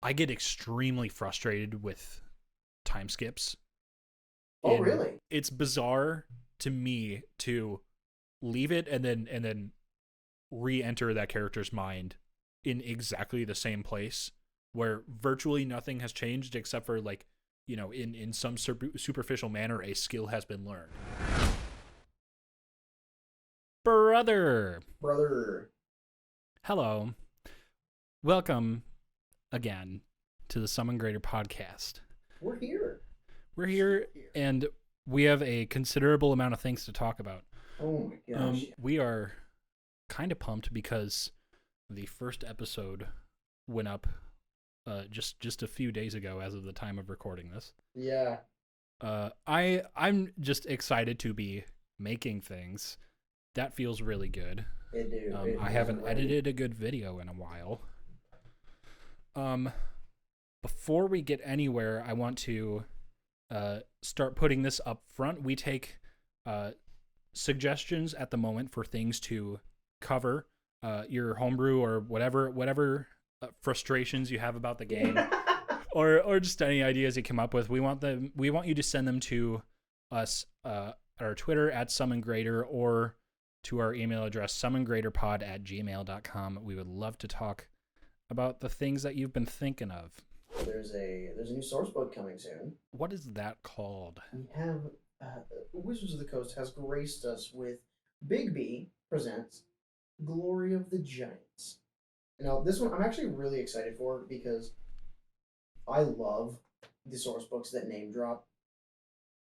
I get extremely frustrated with time skips. Oh, really? It's bizarre to me to leave it and then re-enter that character's mind in exactly the same place where virtually nothing has changed except for like, in some superficial manner a skill has been learned. Brother, Brother. hello. Welcome again to the Summon Greater podcast. We're here. We're here and we have a considerable amount of things to talk about. Oh my gosh. We are kind of pumped because the first episode went up just a few days ago as of the time of recording this. Yeah. I'm just excited to be making things. That feels really good. It do. I haven't edited a good video in a while. Before we get anywhere, I want to start putting this up front. We take suggestions at the moment for things to cover, your homebrew or whatever frustrations you have about the game, or just any ideas you come up with. We want you to send them to us at our Twitter at summongreater or to our email address summongreaterpod@gmail.com. We would love to talk about the things that you've been thinking of. There's a new source book coming soon. What is that called? We have Wizards of the Coast has graced us with Big B presents Glory of the Giants. Now this one I'm actually really excited for because I love the source books that name drop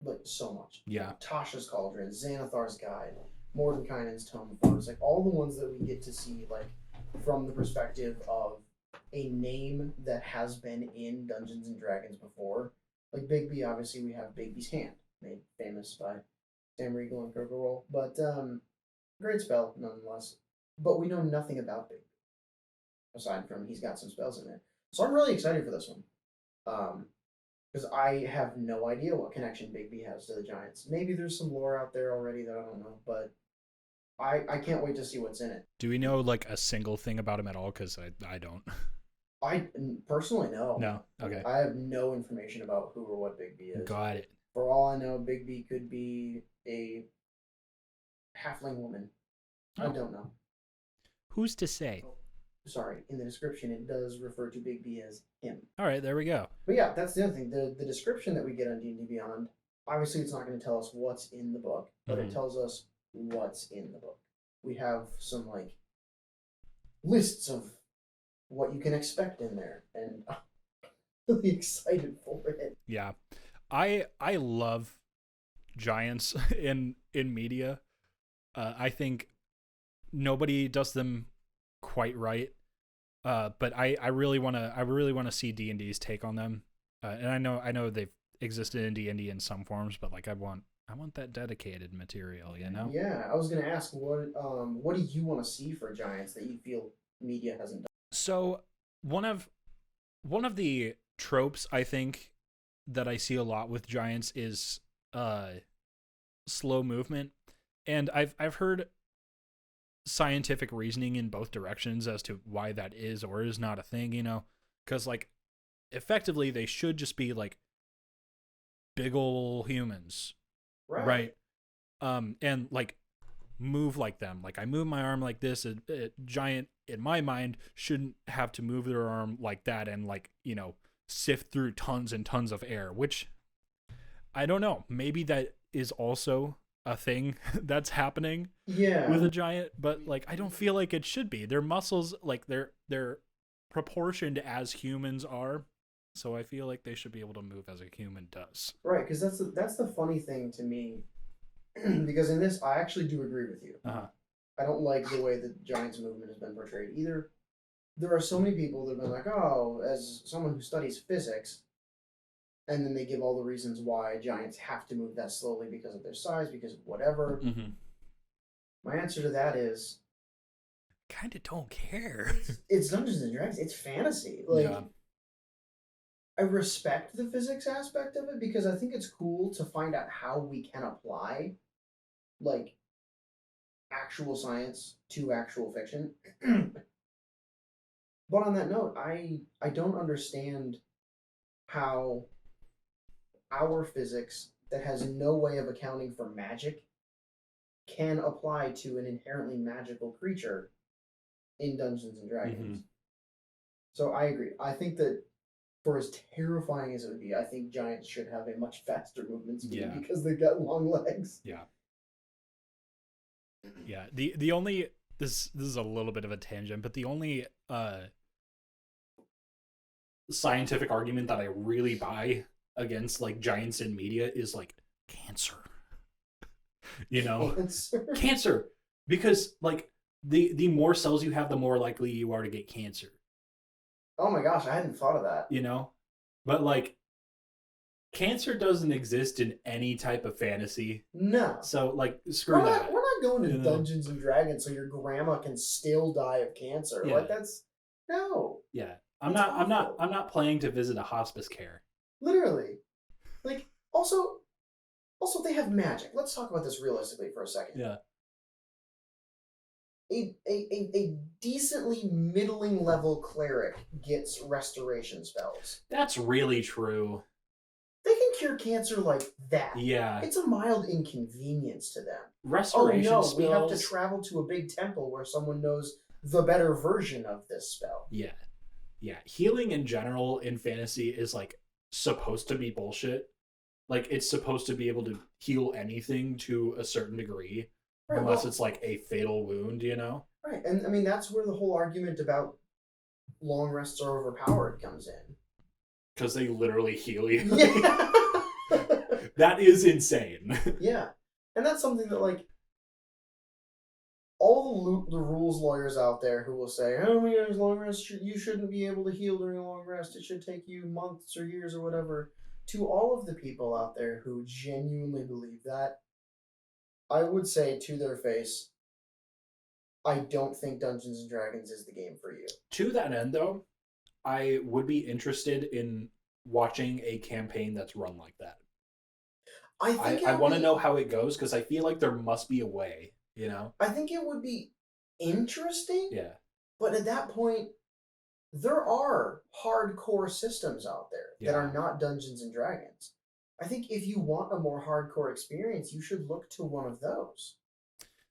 like so much. Yeah. Tasha's Cauldron, Xanathar's Guide, Mordenkainen's Tome of Horrors, like all the ones that we get to see like from the perspective of a name that has been in Dungeons and Dragons before. Like Bigby, obviously we have Bigby's Hand, made famous by Sam Riegel and Critical Role, but great spell nonetheless. But we know nothing about Bigby aside from he's got some spells in there. So I'm really excited for this one. Because I have no idea what connection Bigby has to the Giants. Maybe there's some lore out there already that I don't know, but I can't wait to see what's in it. Do we know like a single thing about him at all? Because I don't. I personally know. No. Okay. I have no information about who or what Bigby is. Got it. For all I know, Bigby could be a halfling woman. I don't know. Who's to say? Sorry, in the description it does refer to Bigby as him. All right, there we go. But yeah, that's the other thing. The description that we get on D&D Beyond, obviously it's not going to tell us what's in the book, but it tells us what's in the book. We have some like lists of what you can expect in there, and I'm really excited for it. Yeah, I love giants in media. I think nobody does them quite right. But I really wanna see D&D's take on them. And I know they've existed in D&D in some forms, but like I want that dedicated material, you know? Yeah, I was gonna ask what do you want to see for giants that you feel media hasn't done? So one of the tropes I think that I see a lot with giants is slow movement. And I've heard scientific reasoning in both directions as to why that is or is not a thing, because like effectively they should just be like big ol' humans, right? And like move like them. Like I move my arm like this. A giant in my mind shouldn't have to move their arm like that and like sift through tons and tons of air, which I don't know, maybe that is also a thing that's happening with a giant, but like I don't feel like it should be. Their muscles, like they're proportioned as humans are, so I feel like they should be able to move as a human does. Right, because that's the funny thing to me, because in this I actually do agree with you. I don't like the way the giant's movement has been portrayed either. There are so many people that have been like, oh, as someone who studies physics, and then they give all the reasons why giants have to move that slowly because of their size, because of whatever. My answer to that is, kind of don't care. It's Dungeons and Dragons. It's fantasy. Like, I respect the physics aspect of it because I think it's cool to find out how we can apply, like, actual science to actual fiction. But on that note, I don't understand how our physics that has no way of accounting for magic can apply to an inherently magical creature in Dungeons and Mm-hmm. Dragons. So I agree. I think that for as terrifying as it would be, I think giants should have a much faster movement speed Yeah. because they've got long legs. Yeah. Yeah. The only this is a little bit of a tangent, but the only scientific argument that I really buy against like giants in media is like cancer. You know, Cancer. cancer, because like the more cells you have, the more likely you are to get cancer. Oh my gosh, I hadn't thought of that. You know, but like cancer doesn't exist in any type of fantasy. No. So like screw that. We're not going to You know? Dungeons and Dragons so your grandma can still die of cancer. Yeah. Like that's no. Yeah. That's awful. I'm not planning to visit a hospice care. Literally. Like also they have magic. Let's talk about this realistically for a second. Yeah. A decently middling level cleric gets restoration spells. That's really true. They can cure cancer like that. Yeah. It's a mild inconvenience to them. Restoration oh no, spells. we have to travel to a big temple where someone knows the better version of this spell. Yeah. Yeah. Healing in general in fantasy is like supposed to be bullshit. Like it's supposed to be able to heal anything to a certain degree. Right, unless it's like a fatal wound, you know? Right, and I mean that's where the whole argument about long rests are overpowered comes in. Because they literally heal you. Yeah. That is insane. Yeah, and that's something that like all the rules lawyers out there who will say, "Oh yeah, long rest you shouldn't be able to heal during a long rest. It should take you months or years or whatever." To all of the people out there who genuinely believe that, I would say to their face, I don't think Dungeons and Dragons is the game for you. To that end, though, I would be interested in watching a campaign that's run like that. I want to know how it goes because I feel like there must be a way, you know? I think it would be interesting. Yeah. But at that point, there are hardcore systems out there that are not Dungeons and Dragons. I think if you want a more hardcore experience, you should look to one of those.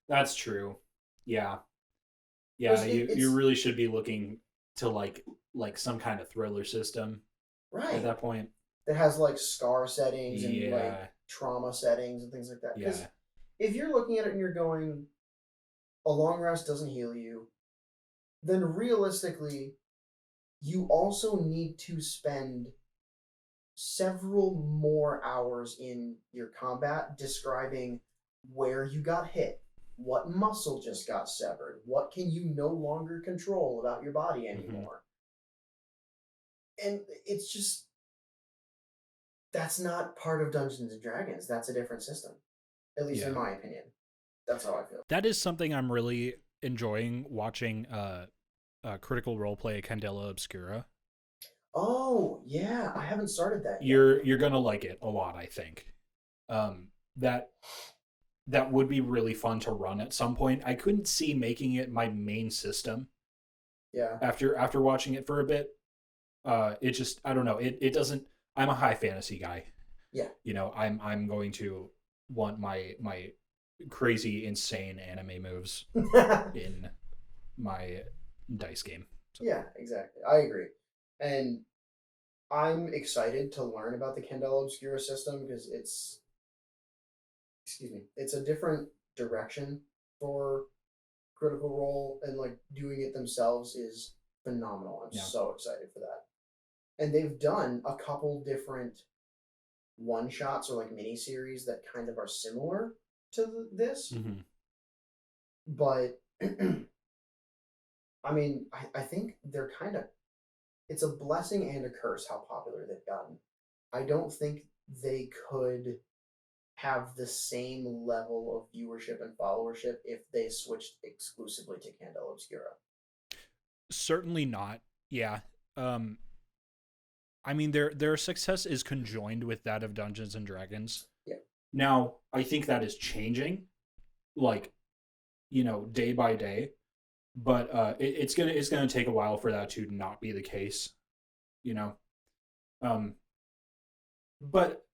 That's true. Yeah. Yeah, you really should be looking to like some kind of thriller system. Right. At that point. That has like scar settings and like trauma settings and things like that. Because if you're looking at it and you're going, a long rest doesn't heal you, then realistically, you also need to spend several more hours in your combat describing where you got hit, what muscle just got severed, what can you no longer control about your body anymore. Mm-hmm. And it's just, that's not part of Dungeons and Dragons. That's a different system, at least in my opinion. That's how I feel. That is something I'm really enjoying watching Critical Roleplay Candela Obscura. Oh, yeah. I haven't started that yet. You're going to like it a lot, I think. That would be really fun to run at some point. I couldn't see making it my main system. Yeah. After watching it for a bit. It just, I don't know. It doesn't, I'm a high fantasy guy. Yeah. You know, I'm going to want my crazy insane anime moves in my dice game. So. Yeah, exactly. I agree. And I'm excited to learn about the Candela Obscura system because it's a different direction for Critical Role, and like doing it themselves is phenomenal. I'm so excited for that. And they've done a couple different one-shots or like mini-series that kind of are similar to this. Mm-hmm. But I mean, I think they're kind of, it's a blessing and a curse how popular they've gotten. I don't think they could have the same level of viewership and followership if they switched exclusively to Candela Obscura. Certainly not. Yeah. I mean, their success is conjoined with that of Dungeons and Dragons. Yeah. Now, I think that is changing, like, you know, day by day. but it's gonna take a while for that to not be the case, you know. Um, but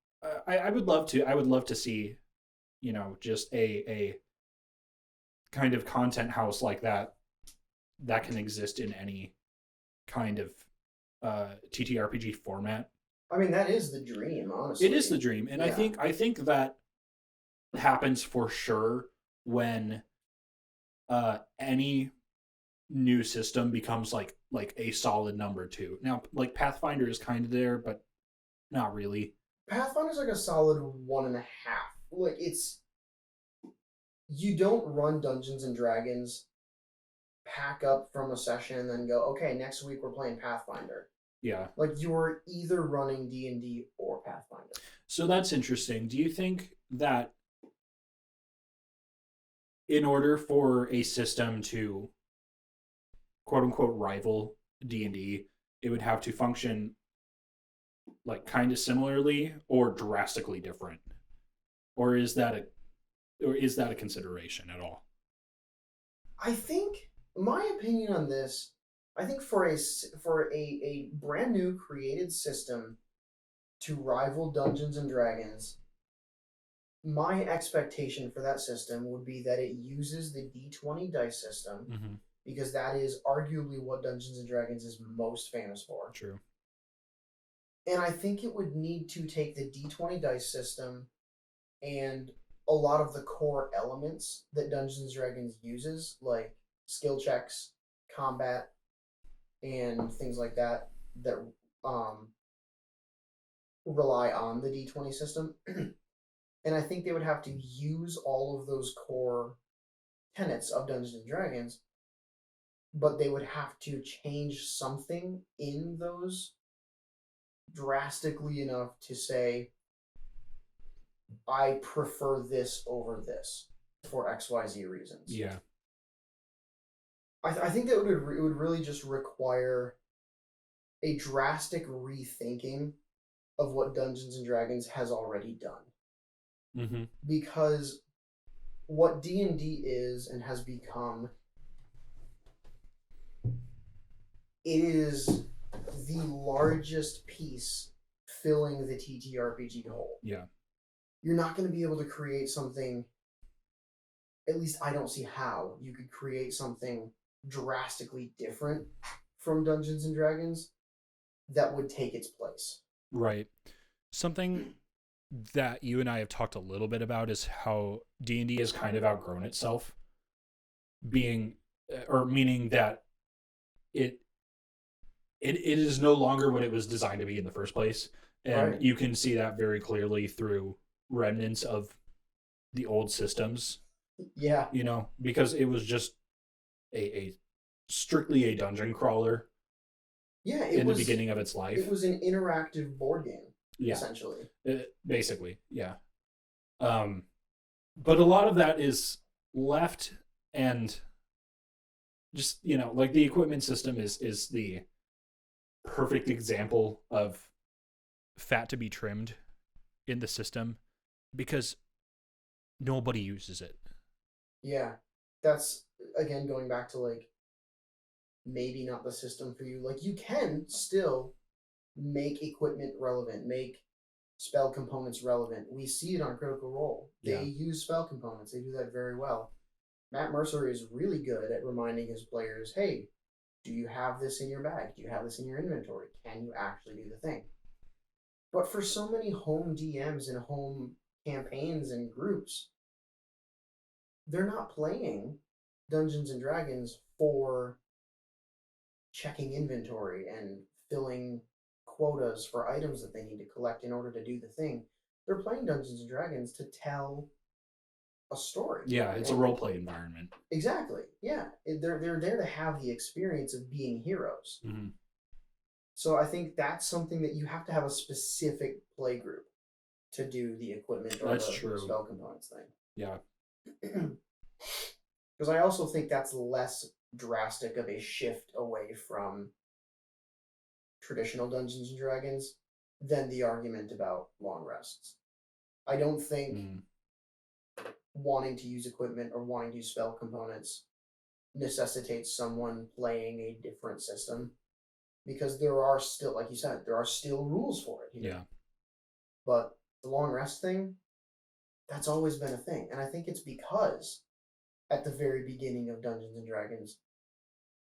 I would love to see, you know, just a kind of content house like that that can exist in any kind of TTRPG format. I mean, that is the dream, It is honestly. the dream, and Yeah. I think that happens for sure when any new system becomes like a solid number two. Now, like Pathfinder is kind of there, but not really. Pathfinder's like a solid 1.5. Like, it's. You don't run Dungeons and Dragons, pack up from a session, and then go, okay, next week we're playing Pathfinder. Yeah. Like, you're either running D&D or Pathfinder. So that's interesting. Do you think that in order for a system to quote unquote rival D&D, it would have to function like kind of similarly or drastically different? Or is that a consideration at all? I think my opinion on this, I think for a brand new created system to rival Dungeons and Dragons, my expectation for that system would be that it uses the D20 dice system Mm-hmm. because that is arguably what Dungeons and Dragons is most famous for. True. And I think it would need to take the D20 dice system and a lot of the core elements that Dungeons and Dragons uses, like skill checks, combat, and things like that, that um, rely on the D20 system. And I think they would have to use all of those core tenets of Dungeons and Dragons, but they would have to change something in those drastically enough to say, I prefer this over this for XYZ reasons. Yeah. I think that it would really just require a drastic rethinking of what Dungeons and Dragons has already done. Mm-hmm. Because what D&D is and has become, it is the largest piece filling the TTRPG hole. Yeah. You're not going to be able to create something, at least I don't see how you could create something drastically different from Dungeons and Dragons that would take its place. Right. Something that you and I have talked a little bit about is how D&D has kind of outgrown itself, being or meaning that it it is no longer what it was designed to be in the first place. And Right. you can see that very clearly through remnants of the old systems, Yeah. you know, because it was just a strictly a dungeon crawler Yeah, in the beginning of its life. It was an interactive board game, Yeah. essentially. Basically, yeah. But a lot of that is left, and just, you know, like the equipment system is the perfect example of fat to be trimmed in the system because nobody uses it. Yeah. That's, again, going back to, like, maybe not the system for you. Like, you can still make equipment relevant, make spell components relevant. We see it on Critical Role. They Yeah. use spell components. They do that very well. Matt Mercer is really good at reminding his players, hey, do you have this in your bag? Do you have this in your inventory? Can you actually do the thing? But for so many home DMs and home campaigns and groups, they're not playing Dungeons and Dragons for checking inventory and filling quotas for items that they need to collect in order to do the thing. They're playing Dungeons and Dragons to tell a story. Yeah, it's a role play environment. Exactly. Yeah, they're there to have the experience of being heroes. Mm-hmm. So I think that's something that you have to have a specific play group to do the equipment or That's the true. spell components thing. Yeah. Because I also think that's less drastic of a shift away from traditional Dungeons and Dragons than the argument about long rests. I don't think wanting to use equipment or wanting to use spell components necessitates someone playing a different system because there are still, like you said, there are still rules for it here. Yeah. But the long rest thing, that's always been a thing. And I think it's because at the very beginning of Dungeons and Dragons,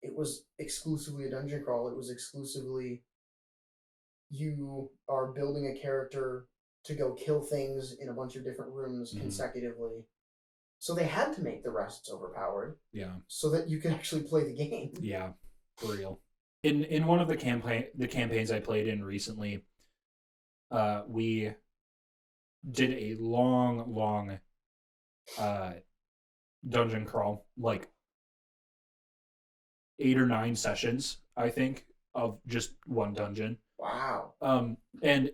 it was exclusively a dungeon crawl. It was exclusively you are building a character to go kill things in a bunch of different rooms consecutively. So they had to make the rests overpowered. Yeah. So that you could actually play the game. Yeah, for real. In one of the campaigns I played in recently, we did a long dungeon crawl, like 8 or 9 sessions, I think, of just one dungeon. Wow. And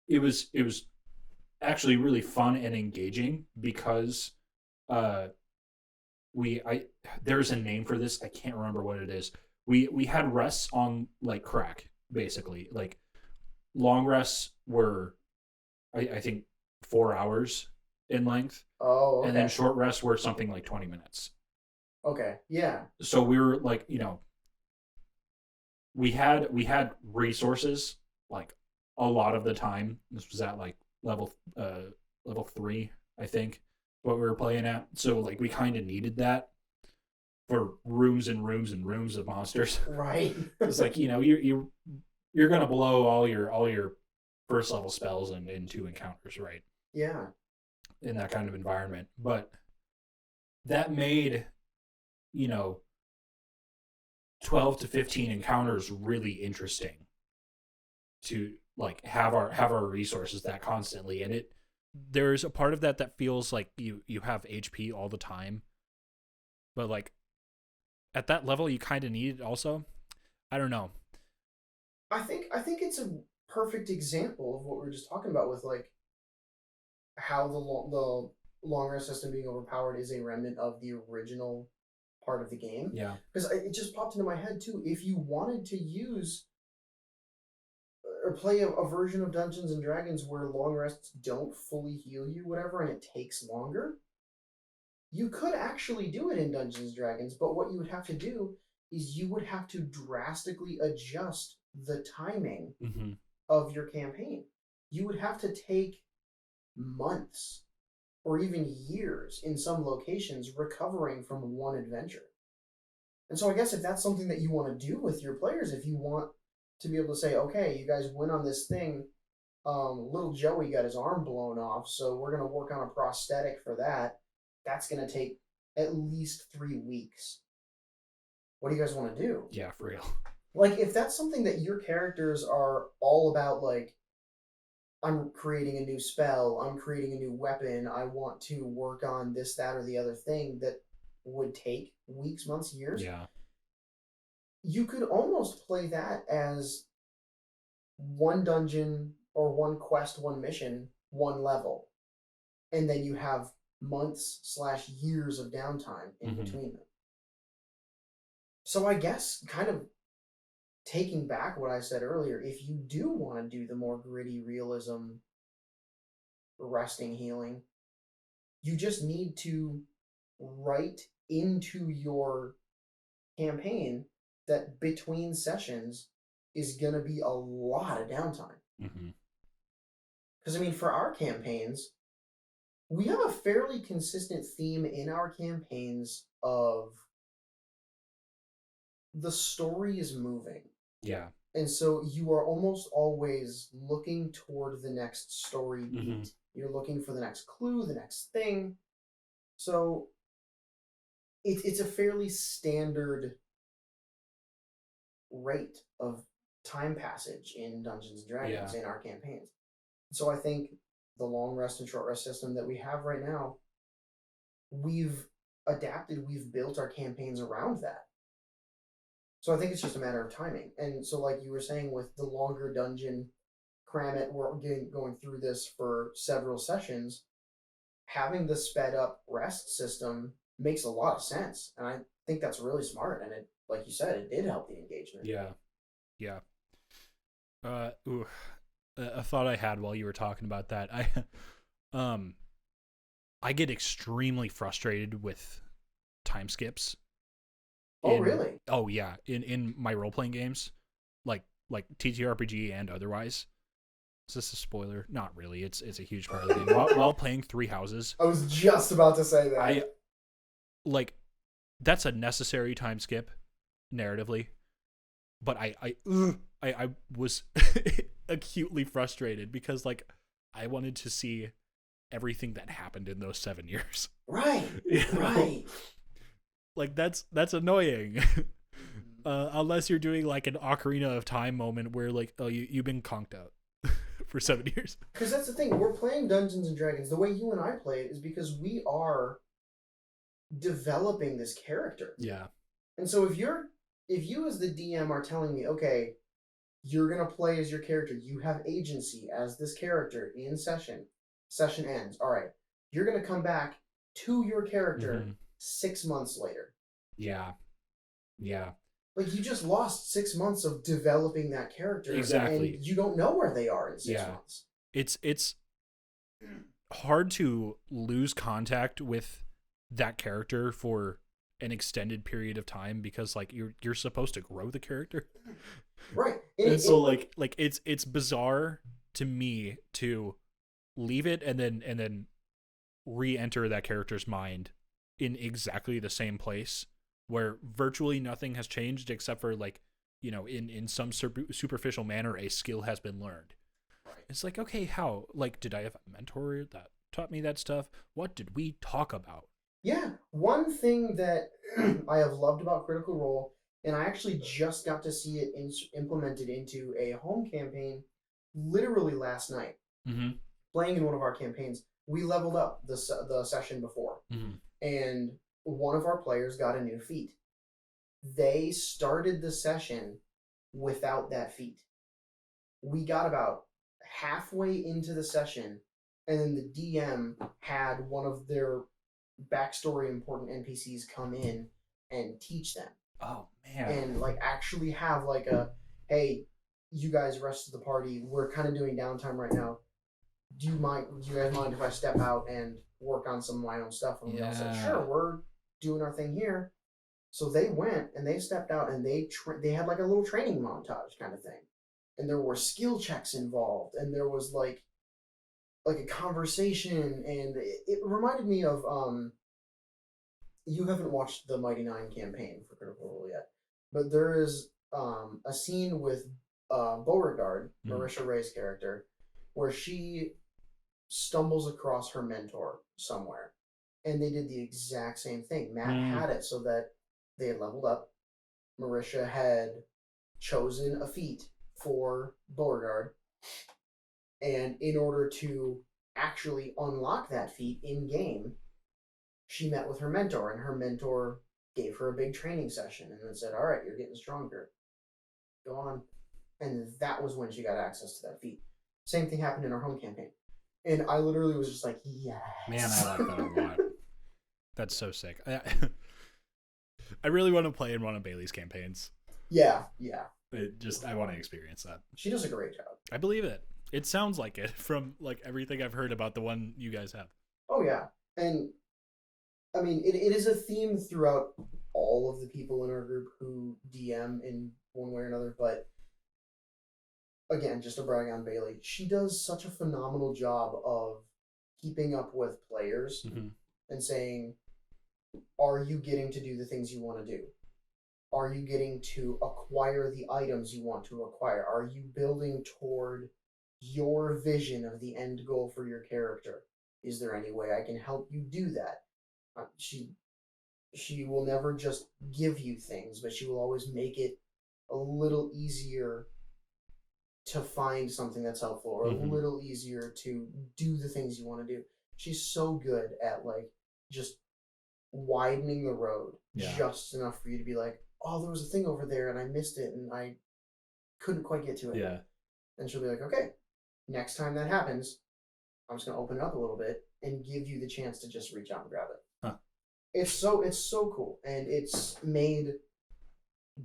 it was actually really fun and engaging because there's a name for this. I can't remember what it is. We had rests on like crack, basically. Like long rests were I think 4 hours in length. Oh, okay. And then short rests were something like 20 minutes. Okay. Yeah. So we were like, we had resources like a lot of the time. This was at like level 3, I think, what we were playing at. So like we kind of needed that for rooms and rooms and rooms of monsters. Right. It's like, you're gonna blow all your first level spells in 2 encounters, right? Yeah. In that kind of environment. But that made 12 to 15 encounters really interesting to like have our resources that constantly. And there's a part of that feels like you have HP all the time, but like at that level you kind of need it also. I don't know. I think it's a perfect example of what we were just talking about with like how the long rest system being overpowered is a remnant of the original part of the game. Yeah. Because it just popped into my head too. If you wanted to use or play a version of Dungeons and Dragons where long rests don't fully heal you, whatever, and it takes longer, you could actually do it in Dungeons and Dragons. But what you would have to do is you would have to drastically adjust the timing of your campaign. You would have to take months or even years in some locations recovering from one adventure. And so I guess if that's something that you want to do with your players, if you want to be able to say, okay, you guys went on this thing, little Joey got his arm blown off, so we're going to work on a prosthetic for that. That's going to take at least 3 weeks. What do you guys want to do? Yeah, for real. Like, if that's something that your characters are all about, like, I'm creating a new spell, I'm creating a new weapon, I want to work on this, that, or the other thing that would take weeks, months, years. Yeah. You could almost play that as one dungeon or one quest, one mission, one level. And then you have months/years of downtime in between them. So I guess kind of taking back what I said earlier, if you do want to do the more gritty realism, resting, healing, you just need to write into your campaign that between sessions is going to be a lot of downtime. Because, I mean, for our campaigns, we have a fairly consistent theme in our campaigns of the story is moving. Yeah. And so you are almost always looking toward the next story beat. You're looking for the next clue, the next thing. So it's a fairly standard rate of time passage in Dungeons and Dragons in our campaigns. So I think the long rest and short rest system that we have right now, we've adapted, we've built our campaigns around that. So I think it's just a matter of timing. And so like you were saying with the longer dungeon, cram it, we're going through this for several sessions, having the sped up rest system makes a lot of sense. And I think that's really smart. And it, like you said, it did help the engagement. Yeah. Yeah. A thought I had while you were talking about that, I get extremely frustrated with time skips Oh, in really? oh yeah, in my role playing games, like TTRPG and otherwise. Is this a spoiler? Not really. It's a huge part of the game. While playing Three Houses, I was just about to say that. I like that's a necessary time skip narratively, but I was acutely frustrated because like I wanted to see everything that happened in those 7 years. Right. You know? Right. Like that's annoying. Unless you're doing like an Ocarina of Time moment where like, oh, you've been conked out for 7 years. Because that's the thing. We're playing Dungeons and Dragons. The way you and I play it is because we are developing this character. Yeah. And so if you as the DM are telling me, okay, you're gonna play as your character, you have agency as this character in session. Session ends. All right. You're gonna come back to your character 6 months later. Yeah. Yeah. Like you just lost 6 months of developing that character. Exactly. And you don't know where they are in 6 months. It's hard to lose contact with that character for an extended period of time because like you're supposed to grow the character. Right. And so like it's bizarre to me to leave it and then re-enter that character's mind in exactly the same place where virtually nothing has changed except for like, you know, in some superficial manner a skill has been learned. Right. It's like, okay, how? Like, did I have a mentor that taught me that stuff? What did we talk about? Yeah, one thing that I have loved about Critical Role, and I actually just got to see it implemented into a home campaign literally last night. Mm-hmm. Playing in one of our campaigns, we leveled up the session before, and one of our players got a new feat. They started the session without that feat. We got about halfway into the session, and then the DM had one of their backstory important NPCs come in and teach them. Oh man. And like actually have like a, hey, you guys rest of the party, we're kind of doing downtime right now. Do you guys mind if I step out and work on some of my own stuff? And we all said, sure, we're doing our thing here. So they went and they stepped out and they had like a little training montage kind of thing. And there were skill checks involved and there was like a conversation, and it reminded me of you haven't watched the Mighty Nine campaign for Critical Role yet, but there is a scene with Beauregard, Marisha Ray's character, where she stumbles across her mentor somewhere, and they did the exact same thing. Matt had it so that they had leveled up. Marisha had chosen a feat for Beauregard, and in order to actually unlock that feat in game, she met with her mentor, and her mentor gave her a big training session and then said, all right, you're getting stronger. Go on. And that was when she got access to that feat. Same thing happened in our home campaign. And I literally was just like, yes. Man, I like that a lot. That's so sick. I really want to play in one of Bailey's campaigns. Yeah. I want to experience that. She does a great job. I believe it. It sounds like it from like everything I've heard about the one you guys have. Oh yeah. And I mean, it is a theme throughout all of the people in our group who DM in one way or another, but again, just to brag on Bailey, she does such a phenomenal job of keeping up with players and saying, are you getting to do the things you want to do? Are you getting to acquire the items you want to acquire? Are you building toward your vision of the end goal for your character? Is there any way I can help you do that? She will never just give you things, but she will always make it a little easier to find something that's helpful, or a little easier to do the things you want to do. She's so good at like just widening the road just enough for you to be like, oh, there was a thing over there and I missed it and I couldn't quite get to it. Yeah. And she'll be like, okay, next time that happens, I'm just gonna open it up a little bit and give you the chance to just reach out and grab it. Huh. It's so cool, and it's made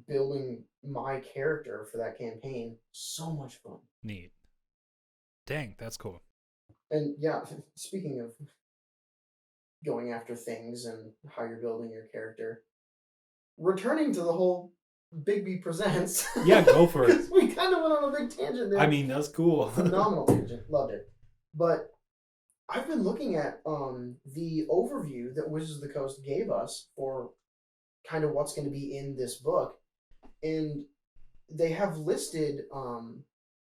building my character for that campaign so much fun. Neat. Dang, that's cool. And yeah, speaking of going after things and how you're building your character, returning to the whole Bigby Presents. Yeah, go for it. We kind of went on a big tangent there. I mean, that's cool. Phenomenal tangent. Loved it. But I've been looking at the overview that Wizards of the Coast gave us for kind of what's going to be in this book. And they have listed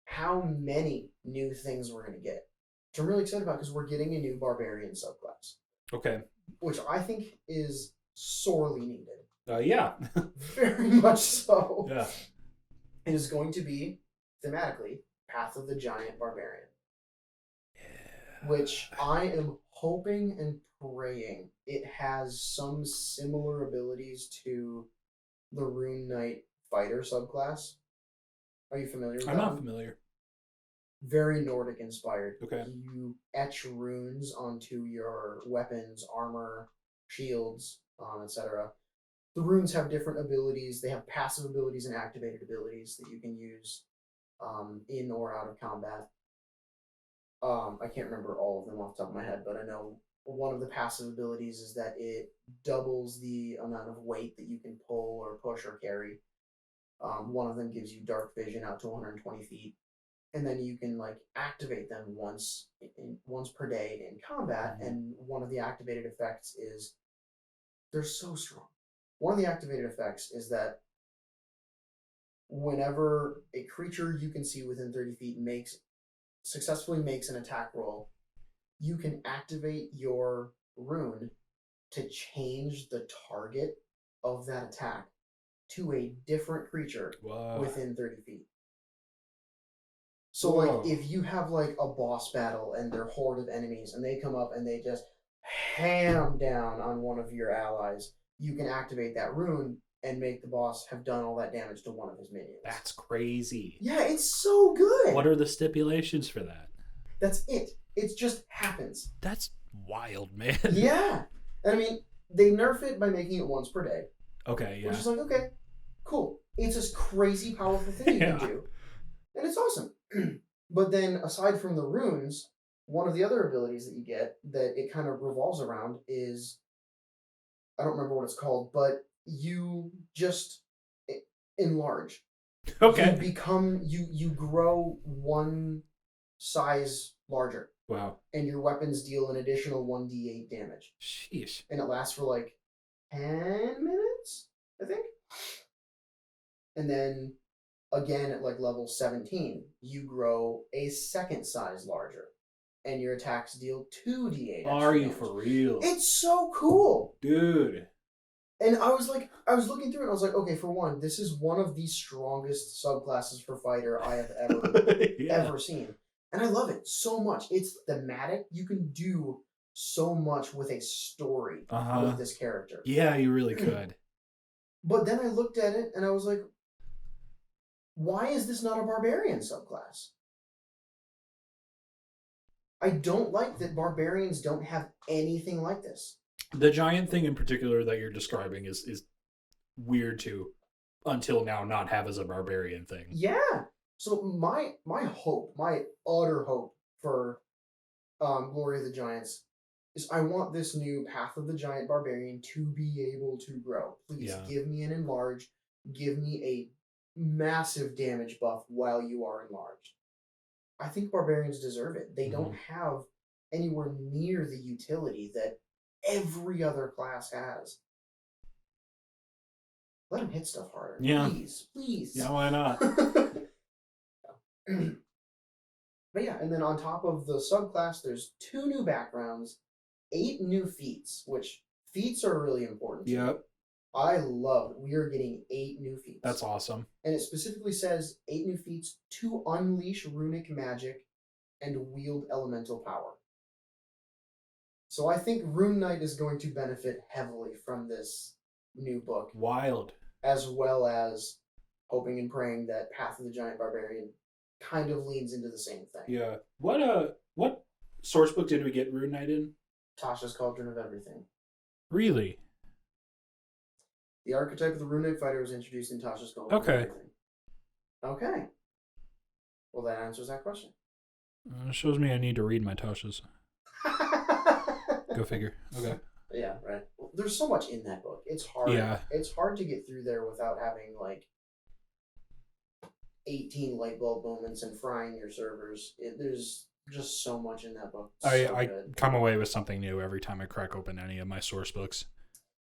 how many new things we're going to get. Which I'm really excited about because we're getting a new barbarian subclass. Okay. Which I think is sorely needed. Yeah. Very much so. Yeah. It is going to be, thematically, Path of the Giant Barbarian. Yeah. Which I am hoping and praying it has some similar abilities to the Rune Knight Fighter subclass. Are you familiar with that? I'm not familiar. Very Nordic inspired. Okay. You etch runes onto your weapons, armor, shields, etc. The runes have different abilities. They have passive abilities and activated abilities that you can use in or out of combat. I can't remember all of them off the top of my head, but I know one of the passive abilities is that it doubles the amount of weight that you can pull or push or carry. One of them gives you dark vision out to 120 feet. And then you can activate them once per day in combat. And one of the activated effects is they're so strong. One of the activated effects is that whenever a creature you can see within 30 feet successfully makes an attack roll, you can activate your rune to change the target of that attack to a different creature within 30 feet. So, if you have, a boss battle and they're a horde of enemies and they come up and they just ham down on one of your allies, you can activate that rune and make the boss have done all that damage to one of his minions. That's crazy. Yeah, it's so good. What are the stipulations for that? That's it. It just happens. That's wild, man. Yeah. And I mean, they nerf it by making it once per day. Okay, yeah. Which is okay, cool. It's this crazy powerful thing you can do. And it's awesome. But then, aside from the runes, one of the other abilities that you get that it kind of revolves around is, I don't remember what it's called, but you just enlarge. Okay. You grow one size larger. Wow. And your weapons deal an additional 1d8 damage. Sheesh. And it lasts for 10 minutes, I think. And then, again, at level 17, you grow a second size larger. And your attacks deal 2d8. Are you for real? It's so cool. Dude. And I was looking through it and I was like, okay, for one, this is one of the strongest subclasses for fighter I have ever seen. And I love it so much. It's thematic. You can do so much with a story with this character. Yeah, you really could. But then I looked at it and I was like, why is this not a barbarian subclass? I don't like that barbarians don't have anything like this. The giant thing in particular that you're describing is weird to, until now, not have as a barbarian thing. Yeah. So my hope, my utter hope for Glory of the Giants is I want this new Path of the Giant Barbarian to be able to grow. Please give me an enlarge. Give me a massive damage buff while you are enlarged. I think barbarians deserve it. They don't have anywhere near the utility that every other class has. Let them hit stuff harder. Yeah. Please. Yeah, why not? But yeah, and then on top of the subclass, there's 2 new backgrounds, 8 new feats, which feats are really important. Yep. I love it. We are getting 8 new feats. That's awesome. And it specifically says 8 new feats to unleash runic magic and wield elemental power. So I think Rune Knight is going to benefit heavily from this new book. Wild. As well as hoping and praying that Path of the Giant Barbarian kind of leans into the same thing. Yeah. What source book did we get Rune Knight in? Tasha's Cauldron of Everything. Really? The archetype of the Rune Knight fighter was introduced in Tasha's Cauldron of Everything. Okay. Well, that answers that question. Shows me I need to read my Tasha's. Go figure. Okay. Yeah, right. there's so much in that book. It's hard. Yeah. It's hard to get through there without having like 18 light bulb moments and frying your servers. There's just so much in that book. It's so I good. come away with something new every time I crack open any of my source books.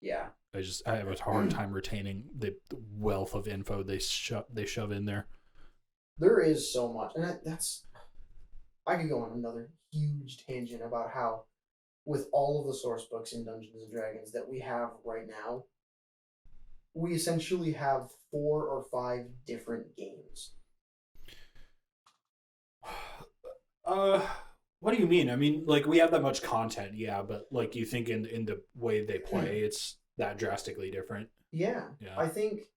Yeah. I have a hard time retaining the wealth of info they shove in there. There is so much, and I could go on another huge tangent about how, with all of the source books in Dungeons and Dragons that we have right now, we essentially have 4 or 5 different games. What do you mean? I mean, like, we have that much content, yeah, but like, you think in the way they play, it's that drastically different. Yeah. I think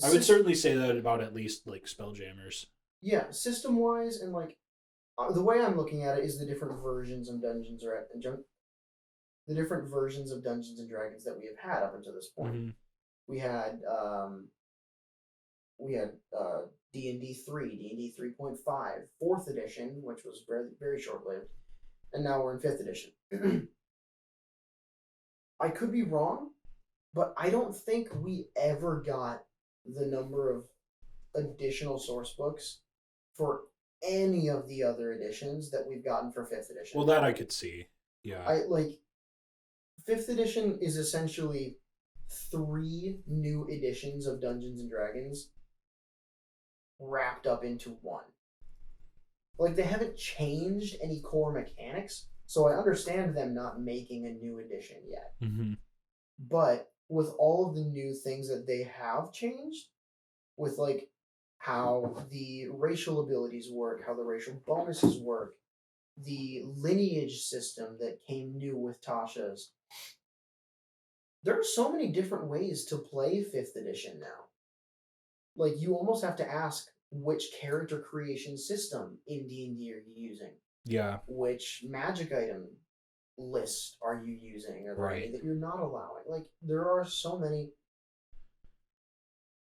I would certainly say that about at least like Spelljammers. Yeah, system wise, and like the way I'm looking at it is the different versions of the different versions of Dungeons and Dragons that we have had up until this point. Mm-hmm. We had D&D 3, D&D 3.5, 4th edition, which was very, very short-lived, and now we're in 5th edition. I could be wrong, but I don't think we ever got the number of additional source books for any of the other editions that we've gotten for 5th edition. Well, that I could see. Yeah. 5th edition is essentially 3 new editions of Dungeons and Dragons wrapped up into one. Like, they haven't changed any core mechanics, so I understand them not making a new edition yet. Mm-hmm. But with all of the new things that they have changed, with like how the racial abilities work, how the racial bonuses work, the lineage system that came new with Tasha's, there are so many different ways to play 5th edition now. Like, you almost have to ask which character creation system in D&D are you using? Yeah. Which magic item list are you using? Or right. that you're not allowing? Like, there are so many.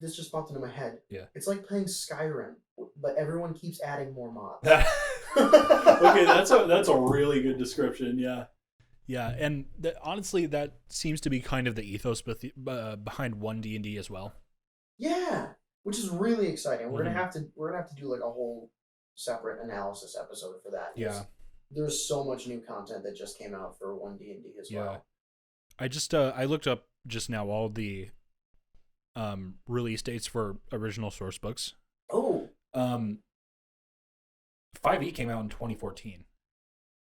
This just popped into my head. Yeah. It's like playing Skyrim, but everyone keeps adding more mods. Okay, that's a really good description. Yeah. Yeah, and honestly, that seems to be kind of the ethos behind 1D&D as well. Yeah, which is really exciting. We're gonna have to do like a whole separate analysis episode for that. Yeah, there's so much new content that just came out for 1D&D as well. I just I looked up just now all the release dates for original source books. Oh. 5e came out in 2014.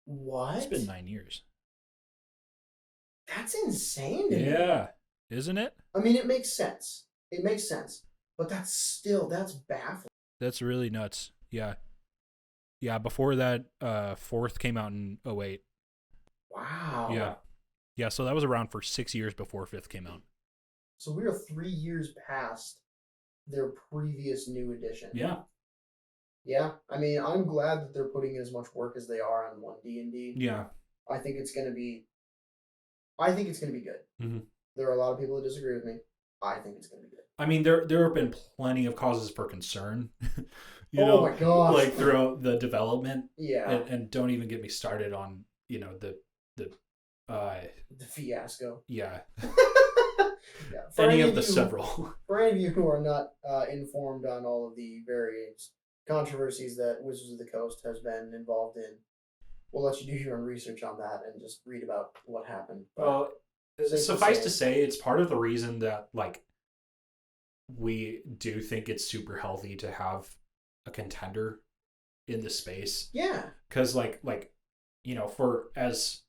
What? It's been 9 years. That's insane to me. Yeah, isn't it? I mean, it makes sense. But that's baffling. That's really nuts. Yeah. Yeah, before that, 4th came out in 2008. Wow. Yeah. Yeah, so that was around for 6 years before 5th came out. So we are 3 years past their previous new edition. Yeah. Yeah. I mean, I'm glad that they're putting in as much work as they are on 1D&D. Yeah. I think it's going to be good. Mm-hmm. There are a lot of people that disagree with me. I think it's going to be good. I mean, there have been plenty of causes for concern, know, my gosh, like throughout the development. Yeah, and don't even get me started on the fiasco. Yeah. Yeah. Any of the several. For any of you who are not informed on all of the various controversies that Wizards of the Coast has been involved in, we'll let you do your own research on that and just read about what happened. Well, suffice to say, it's part of the reason that like we do think it's super healthy to have a contender in the space. Yeah. Because like for as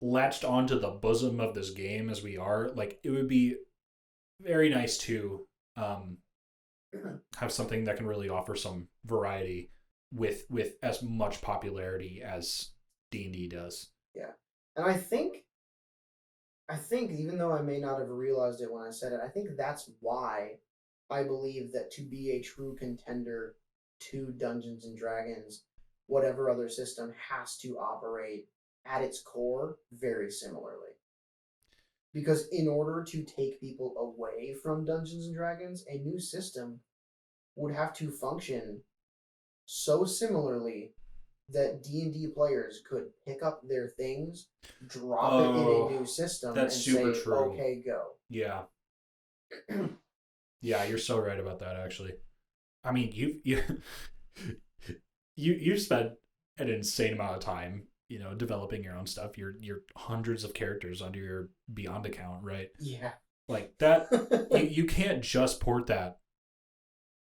latched onto the bosom of this game as we are, like it would be very nice to have something that can really offer some variety with as much popularity as D&D does. Yeah. And I think even though I may not have realized it when I said it, I think that's why I believe that to be a true contender to Dungeons and Dragons, whatever other system has to operate at its core very similarly. Because in order to take people away from Dungeons and Dragons, a new system would have to function so similarly that D&D players could pick up their things, drop it in a Oh, new system, and that's super say, true. "Okay, go." Yeah. Yeah, you're so right about that actually. I mean, you've spent an insane amount of time, developing your own stuff. You're hundreds of characters under your Beyond account, right? Yeah. Like that, you can't just port that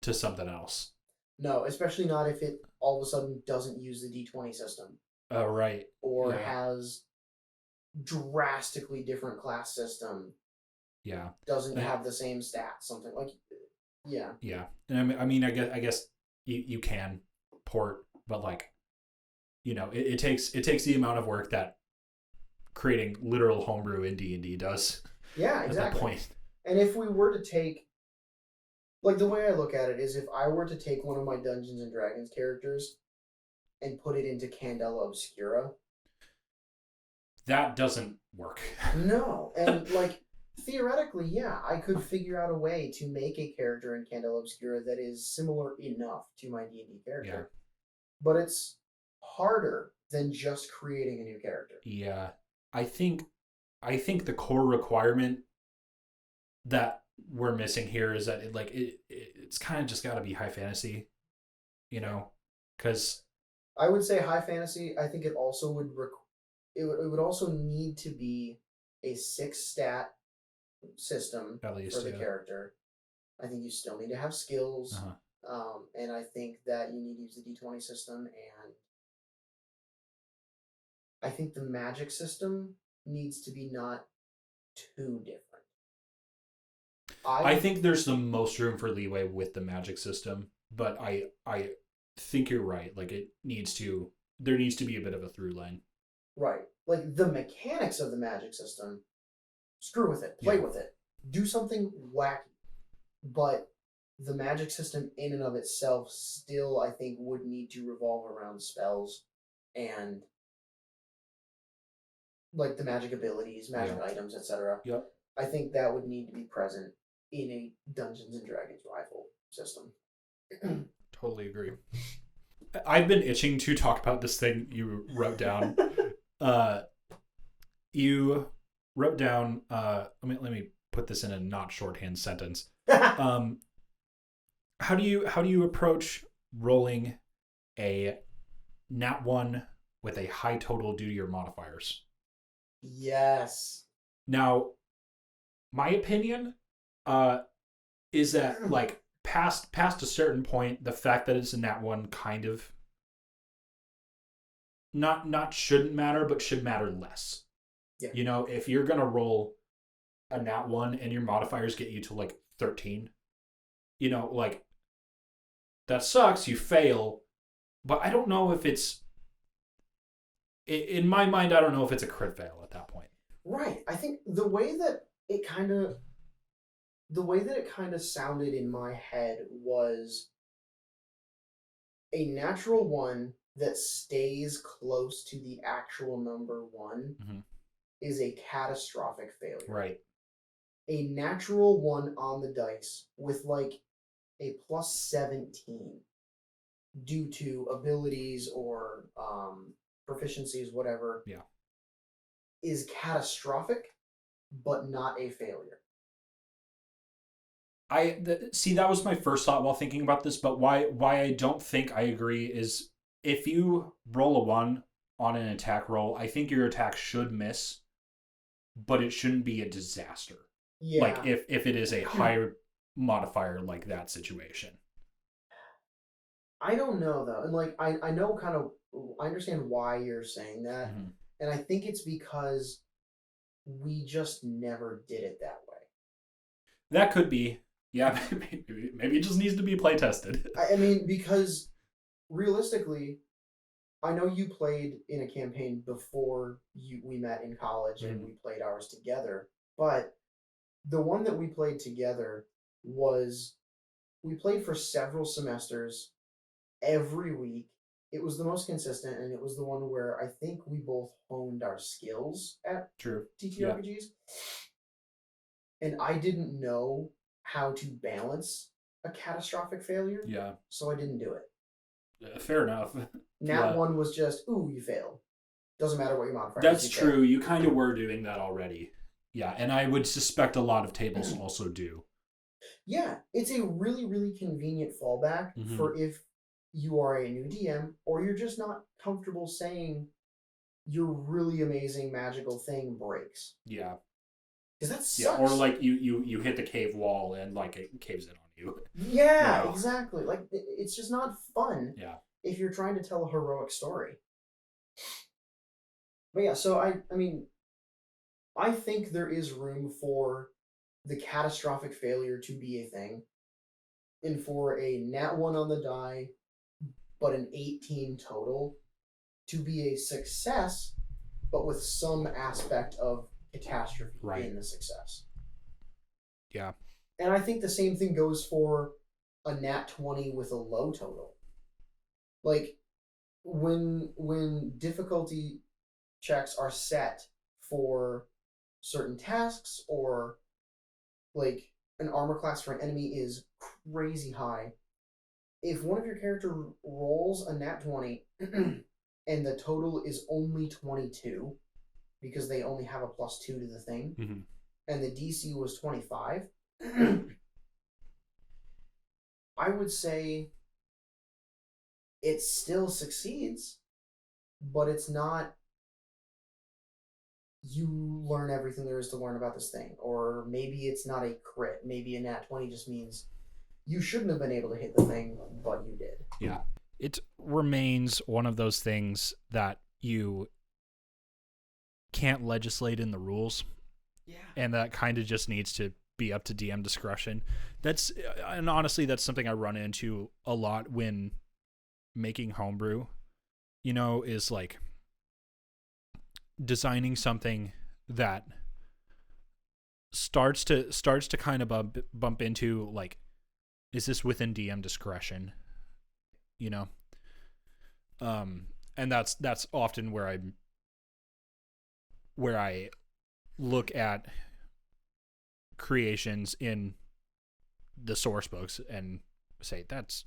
to something else. No, especially not if it all of a sudden doesn't use the D20 system Oh, right. or Yeah. has drastically different class system, Yeah. doesn't And, have the same stats, something like, yeah. yeah. And I guess you can port, but like, it takes the amount of work that creating literal homebrew in D&D does Yeah, at that exactly. point. And if we were to take, like, the way I look at it is if I were to take one of my Dungeons and Dragons characters and put it into Candela Obscura, That doesn't work. no. And, like, theoretically, yeah, I could figure out a way to make a character in Candela Obscura that is similar enough to my D&D character. Yeah. But it's harder than just creating a new character. Yeah. I think the core requirement that we're missing here is that it's kind of just got to be high fantasy, because I would say high fantasy. I think it also it would also need to be a 6 stat system at for least the character. I think you still need to have skills, and I think that you need to use the D20 system, and I think the magic system needs to be not too different. I think there's the most room for leeway with the magic system, but I think you're right. Like there needs to be a bit of a through line. Right. Like the mechanics of the magic system, screw with it, play Yeah. with it, do something wacky. But the magic system in and of itself still, I think, would need to revolve around spells and like the magic abilities, magic items, etc. Yep. I think that would need to be present in a Dungeons and Dragons rival system. Totally agree. I've been itching to talk about this thing you wrote down. You wrote down. Let me put this in a not shorthand sentence. How do you approach rolling a nat one with a high total due to your modifiers? Yes. Now, my opinion, is that like past a certain point, the fact that it's a nat one kind of not shouldn't matter, but should matter less. Yeah. If you're gonna roll a nat one and your modifiers get you to like 13, like that sucks. You fail, but I don't know if it's in my mind. I don't know if it's a crit fail at that point. Right. I think the way that it kind of sounded in my head was a natural one that stays close to the actual number one is a catastrophic failure. Right. A natural one on the dice with like a plus 17 due to abilities or proficiencies, whatever, is catastrophic, but not a failure. See, that was my first thought while thinking about this, but why I don't think I agree is if you roll a 1 on an attack roll, I think your attack should miss, but it shouldn't be a disaster. Yeah. Like if it is a higher modifier like that situation. I don't know though. And like I know I understand why you're saying that. And I think it's because we just never did it that way. That could be. Yeah, maybe it just needs to be play tested. I mean, because realistically, I know you played in a campaign before we met in college and we played ours together, but the one that we played together we played for several semesters every week. It was the most consistent, and it was the one where I think we both honed our skills at TTRPGs. Yeah. And I didn't know how to balance a catastrophic failure. Yeah. So I didn't do it. Fair enough. Nat 1 was just, ooh, you failed. Doesn't matter what your modifier is. That's you true. failed. You kind of were doing that already. Yeah, and I would suspect a lot of tables also do. Yeah, it's a really, really convenient fallback for if you are a new DM or you're just not comfortable saying your really amazing magical thing breaks. Yeah. Because that sucks. Yeah, or like you hit the cave wall and like it caves in on you. Yeah, You know? exactly. Like it's just not fun. Yeah. If you're trying to tell a heroic story. But yeah, so I mean, I think there is room for the catastrophic failure to be a thing, and for a nat 1 on the die, but an 18 total to be a success, but with some aspect of catastrophe in the success. Yeah. And I think the same thing goes for a nat 20 with a low total. Like when difficulty checks are set for certain tasks, or like an armor class for an enemy is crazy high, if one of your character rolls a nat 20 and the total is only 22 because they only have a +2 to the thing, and the DC was 25, I would say it still succeeds, but it's not you learn everything there is to learn about this thing. Or maybe it's not a crit. Maybe a nat 20 just means you shouldn't have been able to hit the thing, but you did. Yeah. It remains one of those things that you can't legislate in the rules. Yeah. And that kind of just needs to be up to DM discretion. And honestly, that's something I run into a lot when making homebrew, is like designing something that starts to kind of bump into like, is this within DM discretion? And that's often where I look at creations in the source books and say that's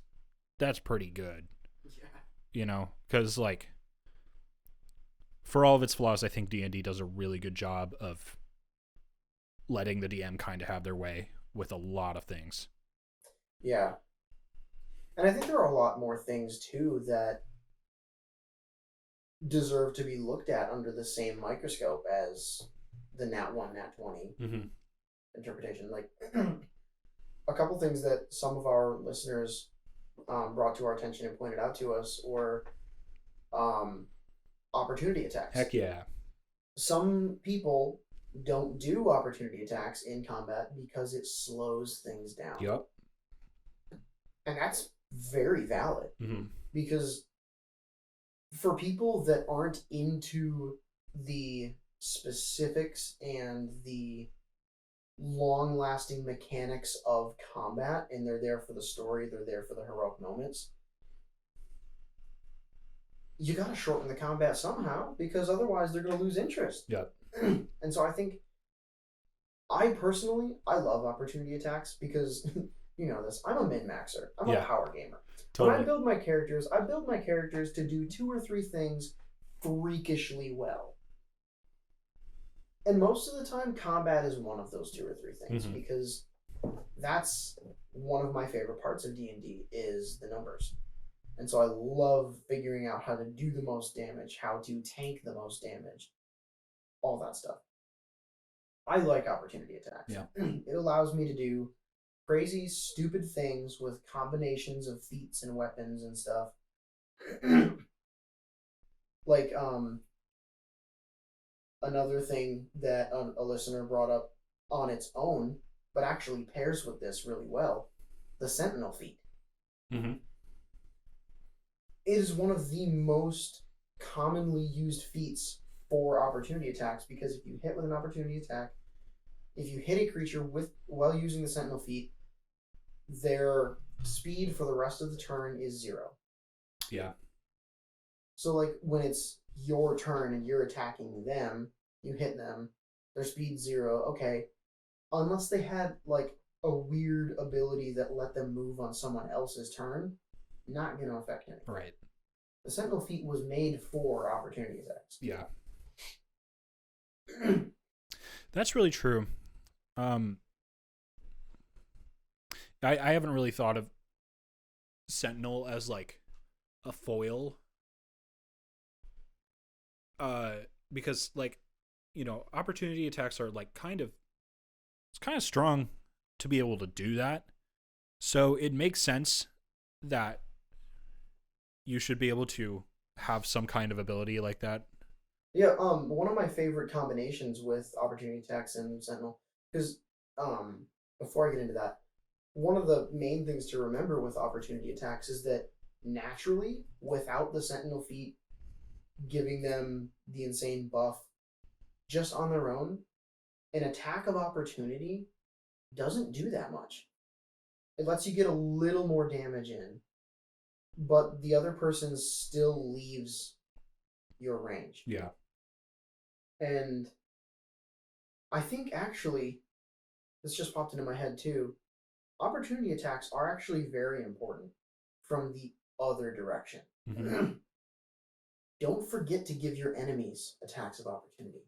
pretty good. Yeah. Because like, for all of its flaws, I think D&D does a really good job of letting the DM kind of have their way with a lot of things. Yeah. And I think there are a lot more things too that deserve to be looked at under the same microscope as the nat 1, nat 20 interpretation. Like a couple things that some of our listeners brought to our attention and pointed out to us were opportunity attacks. Heck yeah. Some people don't do opportunity attacks in combat because it slows things down. Yep. And that's very valid. Because for people that aren't into the specifics and the long-lasting mechanics of combat, and they're there for the story, they're there for the heroic moments, you gotta shorten the combat somehow, because otherwise they're gonna lose interest. Yeah. And so I think, I love opportunity attacks because you know this, I'm a min-maxer. I'm a power gamer. Totally. When I build my characters to do 2 or 3 things freakishly well. And most of the time, combat is one of those 2 or 3 things, because that's one of my favorite parts of D&D is the numbers. And so I love figuring out how to do the most damage, how to tank the most damage, all that stuff. I like opportunity attacks. Yeah. It allows me to do crazy, stupid things with combinations of feats and weapons and stuff. Like, another thing that a listener brought up on its own, but actually pairs with this really well, the Sentinel feat. It is one of the most commonly used feats for opportunity attacks, because if you hit with an opportunity attack, if you hit a creature while using the Sentinel feat, their speed for the rest of the turn is 0. Yeah. So like when it's your turn and you're attacking them, you hit them, their speed's 0. Okay, unless they had like a weird ability that let them move on someone else's turn, not going to affect anything. Right. The Sentinel Feat was made for opportunity attacks. Yeah. That's really true. I haven't really thought of Sentinel as like a foil. Because like, opportunity attacks are like it's kind of strong to be able to do that. So it makes sense that you should be able to have some kind of ability like that. Yeah, one of my favorite combinations with opportunity attacks and Sentinel, because before I get into that, one of the main things to remember with opportunity attacks is that naturally, without the Sentinel feat giving them the insane buff just on their own, an attack of opportunity doesn't do that much. It lets you get a little more damage in, but the other person still leaves your range. Yeah. And I think actually, this just popped into my head too. Opportunity attacks are actually very important from the other direction. Mm-hmm. Don't forget to give your enemies attacks of opportunity.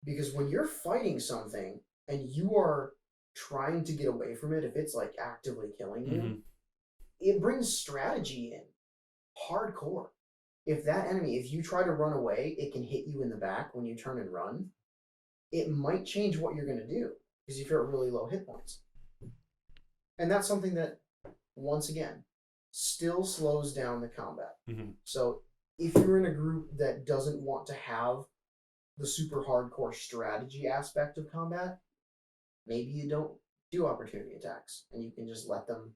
Because when you're fighting something and you are trying to get away from it, if it's like actively killing you, Mm-hmm. it brings strategy in hardcore. If that enemy, if you try to run away, it can hit you in the back when you turn and run. It might change what you're going to do because if you're at really low hit points. And that's something that, once again, still slows down the combat. Mm-hmm. So if you're in a group that doesn't want to have the super hardcore strategy aspect of combat, maybe you don't do opportunity attacks and you can just let them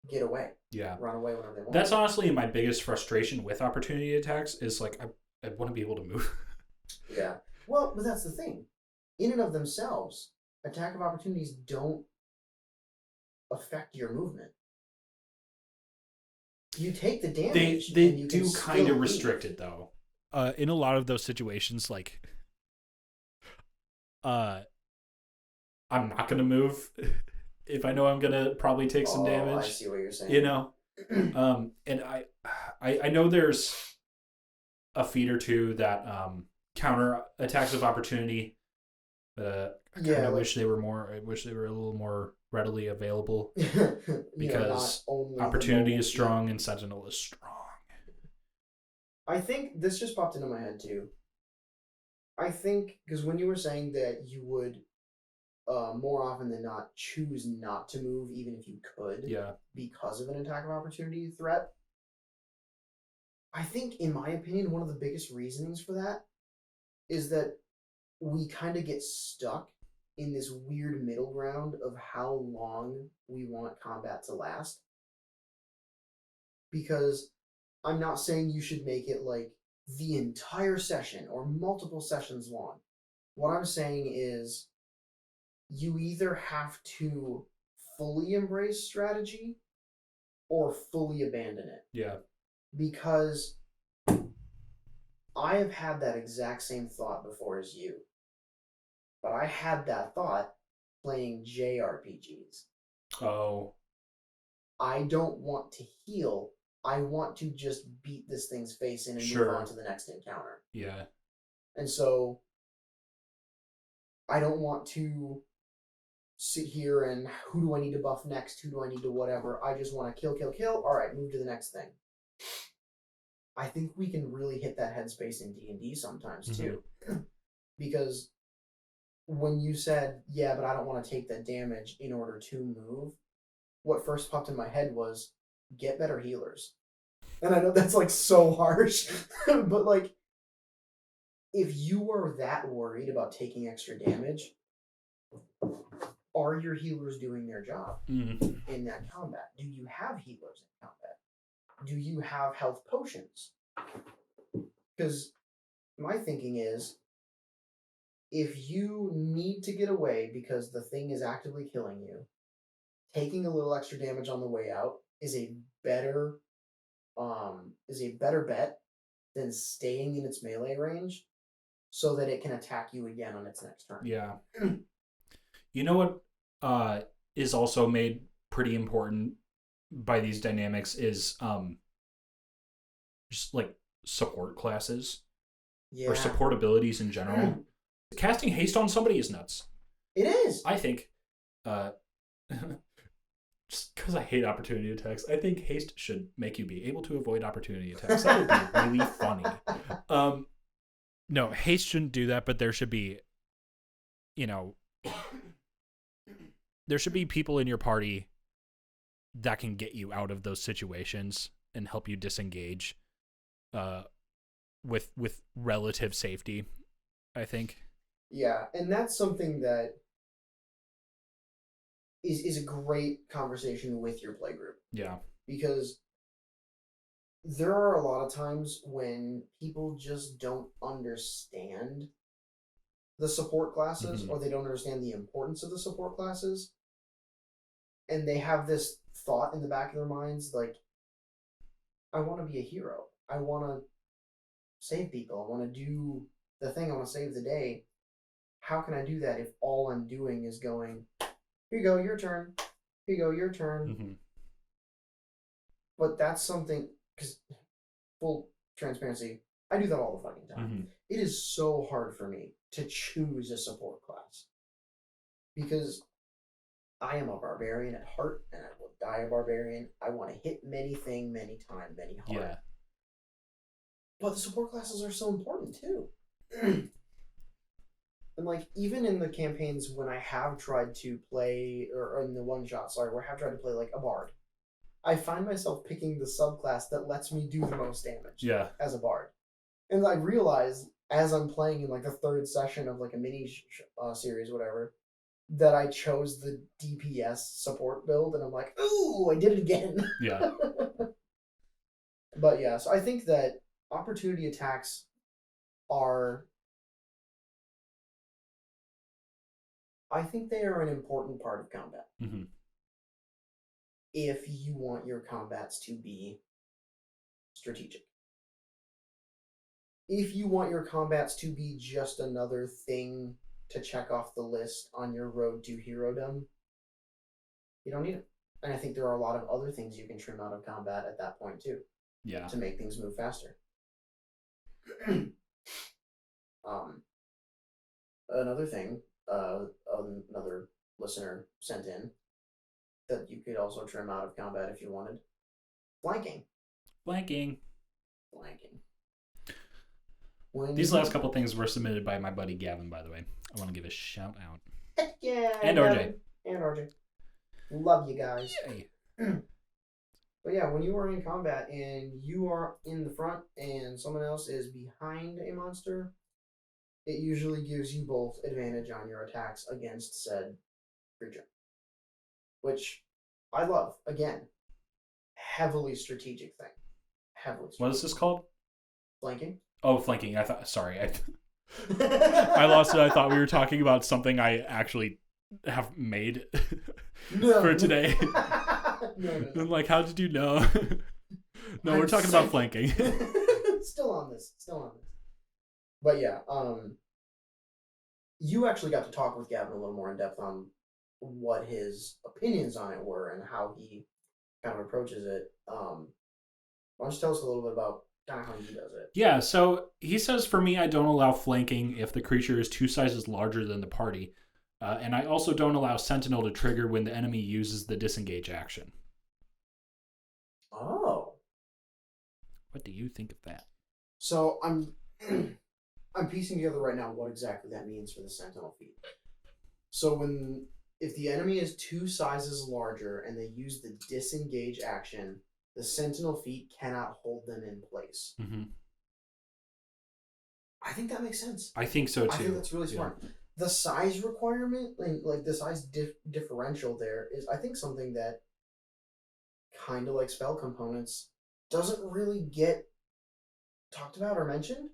get away. Yeah. Run away whenever they want. That's honestly my biggest frustration with opportunity attacks is like I want to be able to move. Yeah. Well, but that's the thing. In and of themselves, attack of opportunities don't affect your movement. You take the damage. They and you do can kind of leave. restrict it though. In a lot of those situations, like I'm not gonna move if I know I'm gonna probably take some damage. I see what you're saying. And I know there's a feat or two that counter attacks of opportunity. I kind of wish they were more. I wish they were a little more readily available because opportunity is strong and Sentinel is strong. I think this just popped into my head too. I think because when you were saying that you would more often than not choose not to move even if you could, because of an attack of opportunity threat. I think, in my opinion, one of the biggest reasonings for that is that we kind of get stuck in this weird middle ground of how long we want combat to last. Because I'm not saying you should make it like the entire session or multiple sessions long. What I'm saying is you either have to fully embrace strategy or fully abandon it. Yeah. Because I have had that exact same thought before as you. But I had that thought playing JRPGs. Oh. I don't want to heal. I want to just beat this thing's face in and move on to the next encounter. Yeah. And so I don't want to sit here and who do I need to buff next? Who do I need to whatever? I just want to kill. All right, move to the next thing. I think we can really hit that headspace in D&D sometimes too. Because when you said, yeah, but I don't want to take that damage in order to move, what first popped in my head was get better healers. And I know that's like so harsh, but like if you are that worried about taking extra damage, are your healers doing their job in that combat? Do you have healers in combat? Do you have health potions? Because my thinking is, if you need to get away because the thing is actively killing you, taking a little extra damage on the way out is a better bet than staying in its melee range so that it can attack you again on its next turn. Yeah. You know what is also made pretty important by these dynamics is just like support classes or support abilities in general. Casting haste on somebody is nuts. It is. I think, just because I hate opportunity attacks, I think haste should make you be able to avoid opportunity attacks. That would be really funny. No, haste shouldn't do that, but there should be, there should be people in your party that can get you out of those situations and help you disengage with relative safety, I think. Yeah, and that's something that is a great conversation with your playgroup. Yeah. Because there are a lot of times when people just don't understand the support classes, or they don't understand the importance of the support classes. And they have this thought in the back of their minds, like, I want to be a hero. I want to save people. I want to do the thing. I want to save the day. How can I do that if all I'm doing is going, here you go, your turn. Here you go, your turn. Mm-hmm. But that's something, because full transparency, I do that all the fucking time. Mm-hmm. It is so hard for me to choose a support class. Because I am a barbarian at heart, and I will die a barbarian. I want to hit many thing, many time, many hard. Yeah. But the support classes are so important too. And like, even in the campaigns when I have tried to play, or in the one shot, where I have tried to play like a bard, I find myself picking the subclass that lets me do the most damage. Yeah. As a bard. And I realize as I'm playing in like the third session of like a mini series, whatever, that I chose the DPS support build, and I'm like, ooh, I did it again. Yeah. But yeah, so I think that opportunity attacks are, I think they are an important part of combat. Mm-hmm. If you want your combats to be strategic. If you want your combats to be just another thing to check off the list on your road to hero-dom, you don't need it. And I think there are a lot of other things you can trim out of combat at that point too. Yeah. To make things move faster. Another thing, another listener sent in that you could also trim out of combat if you wanted. Flanking. These last couple things were submitted by my buddy Gavin, by the way. I want to give a shout out. Heck yeah. And RJ. And RJ. Love you guys. Yay. But yeah, when you are in combat and you are in the front and someone else is behind a monster, it usually gives you both advantage on your attacks against said creature. Which I love. Again, heavily strategic thing. Heavily strategic. What is this called? Flanking. Oh, flanking. I thought. Sorry, I lost it. I thought we were talking about something I actually have made for today. No. I'm like, how did you know? No, we're talking about flanking. Still on this. But yeah, you actually got to talk with Gavin a little more in depth on what his opinions on it were and how he kind of approaches it. Why don't you tell us a little bit about kind of how he does it? Yeah, so he says, for me, I don't allow flanking if the creature is 2 sizes larger than the party. And I also don't allow Sentinel to trigger when the enemy uses the disengage action. Oh. What do you think of that? So I'm piecing together right now what exactly that means for the Sentinel feat. So if the enemy is 2 sizes larger and they use the disengage action, the Sentinel feat cannot hold them in place. Mm-hmm. I think that makes sense. I think so too. I think that's really smart. Yeah. The size requirement, like the size differential there, is I think something that kind of like spell components doesn't really get talked about or mentioned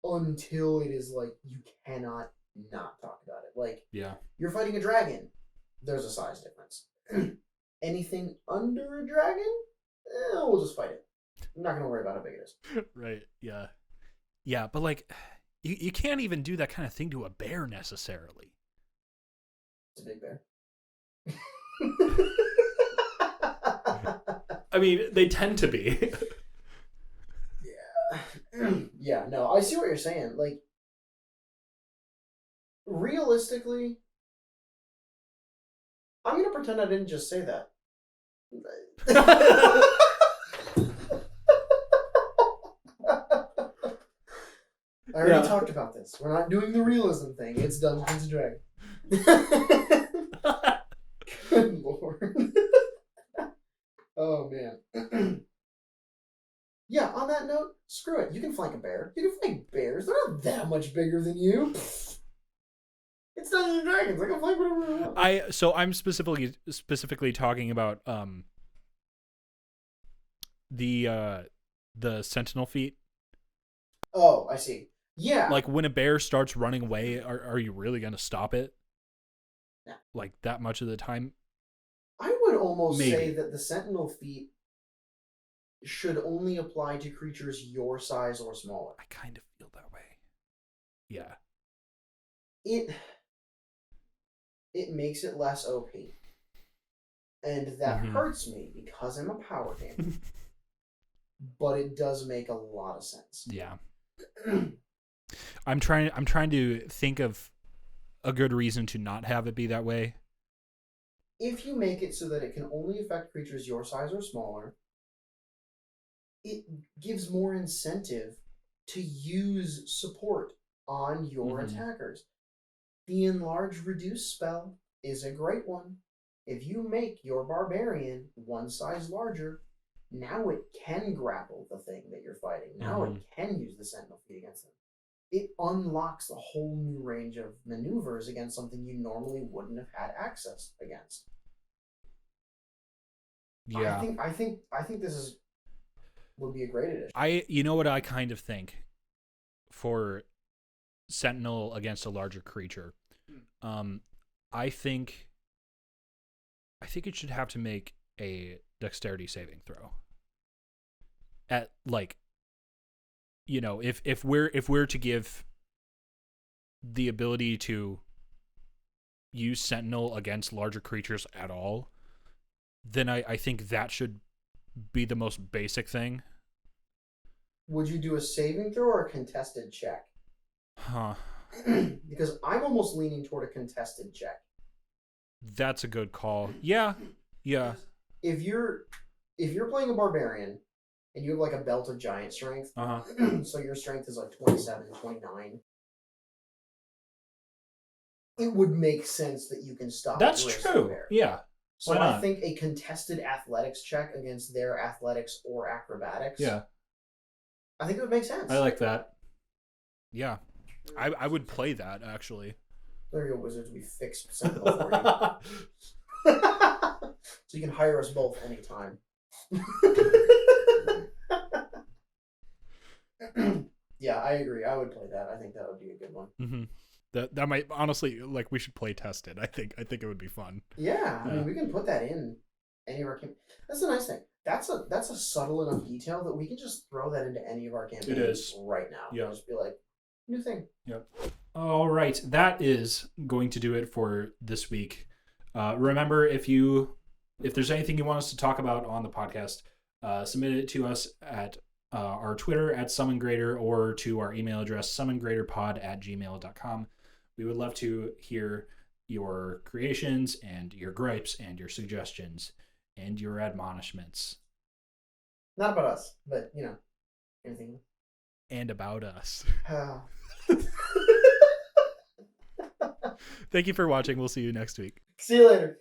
until it is like you cannot not talk about it. Like, yeah, you're fighting a dragon, there's a size difference. Anything under a dragon, we'll just fight it. I'm not gonna worry about how big it is. Right. Yeah, but like, you can't even do that kind of thing to a bear necessarily. It's a big bear. I mean, they tend to be. Yeah, no, I see what you're saying. Like, realistically, I'm gonna pretend I didn't just say that. I already talked about this. We're not doing the realism thing. It's Dungeons and Dragons. Good lord. Oh, man. Yeah, on that note, screw it. You can flank a bear. You can flank bears. They're not that much bigger than you. It's Dungeons and Dragons. I can flank whatever I want. So I'm specifically talking about the sentinel feat. Oh, I see. Yeah. Like when a bear starts running away, are you really gonna stop it? No. Like that much of the time? I would almost Maybe. say that the sentinel feat should only apply to creatures your size or smaller. I kind of feel that way. Yeah. It makes it less OP. And that hurts me because I'm a power gamer. But it does make a lot of sense. Yeah. I'm trying to think of a good reason to not have it be that way. If you make it so that it can only affect creatures your size or smaller, it gives more incentive to use support on your attackers. The enlarge reduce spell is a great one. If you make your barbarian one size larger, now it can grapple the thing that you're fighting. Now it can use the sentinel feat against them. It unlocks a whole new range of maneuvers against something you normally wouldn't have had access against. Yeah. I think this would be a great addition. You know what I kind of think for sentinel against a larger creature. I think it should have to make a dexterity saving throw. At like, you know, if we're to give the ability to use sentinel against larger creatures at all, then I think that should be the most basic thing. Would you do a saving throw or a contested check? Huh. Because I'm almost leaning toward a contested check. That's a good call. Yeah. Yeah. If you're playing a barbarian and you have like a belt of giant strength, so your strength is like 27, 29, it would make sense that you can stop. That's true. Yeah. So I think a contested athletics check against their athletics or acrobatics. Yeah. I think it would make sense. I like that. Yeah. I would play that, actually. There you go, wizards. We fixed Sentinel for you. So you can hire us both anytime. Yeah, I agree. I would play that. I think that would be a good one. Mm-hmm. That might, honestly, like, we should play test it. I think it would be fun. Yeah, I mean, we can put that in any of our campaigns. That's the nice thing. That's a subtle enough detail that we can just throw that into any of our campaigns right now. Yeah. Just be like, new thing. Yep. All right. That is going to do it for this week. Remember, if there's anything you want us to talk about on the podcast, submit it to us at our Twitter at summongreater or to our email address summongreaterpod@gmail.com. We would love to hear your creations and your gripes and your suggestions and your admonishments. Not about us, but, anything. And about us. Thank you for watching. We'll see you next week. See you later.